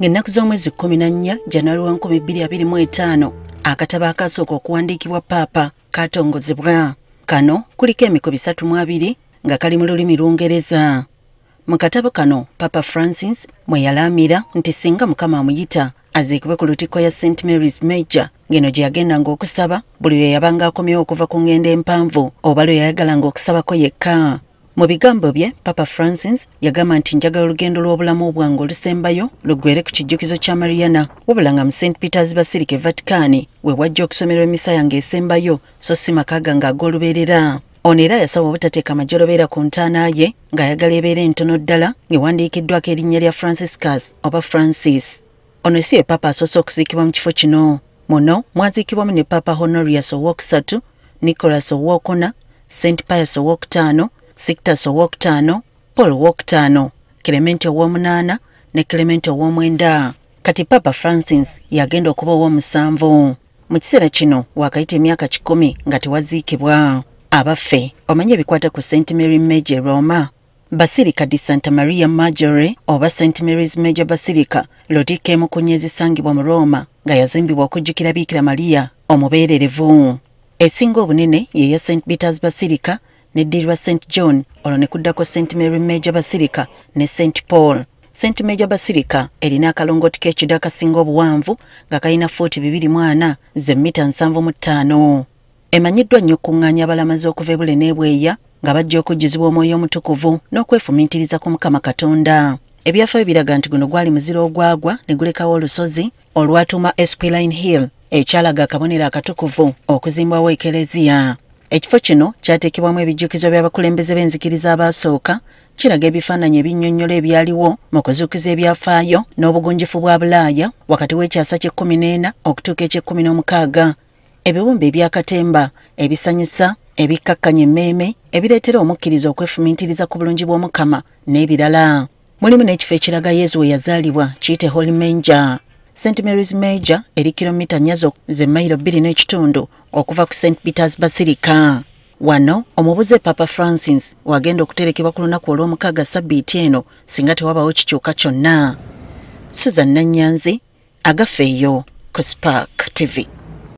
ng'ennaku z'omwezi 14 January 2025 akatabo akasooka okuwandiikibwa Paapa katongozebwa. Kano kuliko emikubi 32 nga kali mu lulimi Lungereza. Mu katabo kano Papa Francis mwe yalaamira nti singa Mukama amuyita aziikibwe ku lutikko ya St. Mary's Major, ng'eno gye yagendanga okusaba buli lwe yabanga akomyewo okuva ku ngendo empanvu oba lwe yayagalanga okusabako yekka. Mu bigambo bye Papa Francis yagamba nti njagala olugendo lw'obulamu bwange olusembayo luggweere ku kijjukizo kya Mariana, wabula nga mu St. Peter's Basilica Vatican we wajja okusomerwa emisa yange esembayo so si maka gange ag'olubeerera. Ono era yasaba obutateeka majjolobeera ku ntaana ye ng'ayagala ebeera entono ddala ng'ewandiikiddwako erinnya lya Franciscus oba Francis. Ono si ye Papa asoose okuziikibwa mu kifo kino. Muno mwaziikibwamu ne Papa Honorius II, Nicholas II, St. Pius II, Sixtus II, Paul II, Clement VIII ne Clement IX. Kati Papa Francis yagenda okuba ow'omusanvu. Mu kiseera kino wakayita emyaka 10 nga tewaziikibwa. Abaffe omanye ebikwata ku St. Mary Major Roma, Basilica di Santa Maria Maggiore oba St. Mary's Major Basilica, lutikko emu ku nnya ezisangibwa mu Roma nga yazimbibwa okujjukira Bikira Maria omubeererevu. Esinga obunene ye ya St. Peter's Basilica n'eddirirwa St. John, olwo ne kuddako St. Mary Major Basilica ne St. Paul. St. Major Basilica erina akalongooti k'ekida akasinga obuwanvu nga kalina 240 ze mita 75. Emanyiddwa nnyo okuŋŋaanya abalamazi okuva ebule n'ebweya nga bajja okujjuzibwa Omwoyo Omutukuvu n'okwefumiitiriza ku Mukama Katonda. Ebyafaayo biraga nti guno gwali muziro ogwagwa ne gulekawo olusozi olwatuuma Esquiline Hill ekyalaga akabonero akatukuvu okuzimbwawo ekereziya. Ekifo kino kyateekebwamu ebijjukizo by'abakulembeze b'enzikiriza abaasooka, kiraga ebifaananyi ebinnyonnyola ebyaliwo mu kuzuukiza ebyafaayo n'obugunjufu bwa Bulaaya wakati w'ekyasa ky'e14 okutuuka eky'e16. Ebiwumbe ebyakatemba, ebisanyusa, ebikkakkanya emmeeme, ebireetera omukkiriza okwefumiitiriza ku bulungi bw'Omukama n'ebirala. Mulimu n'ekifo ekiraga Yesu we yazaalibwa kiyite Holy Manger. St. Mary's Major eri kilomita 4 ze mayiro 2.5 okuva ku St. Peter's Basilica. Wano omubuze Papa Francis wagenda okuterekebwa ku lunaku olw'omukaaga Sabbiiti eno singa tewabawo kikyuka kyonna. Susan Nanyanzi, agafeeyo ku Spark TV.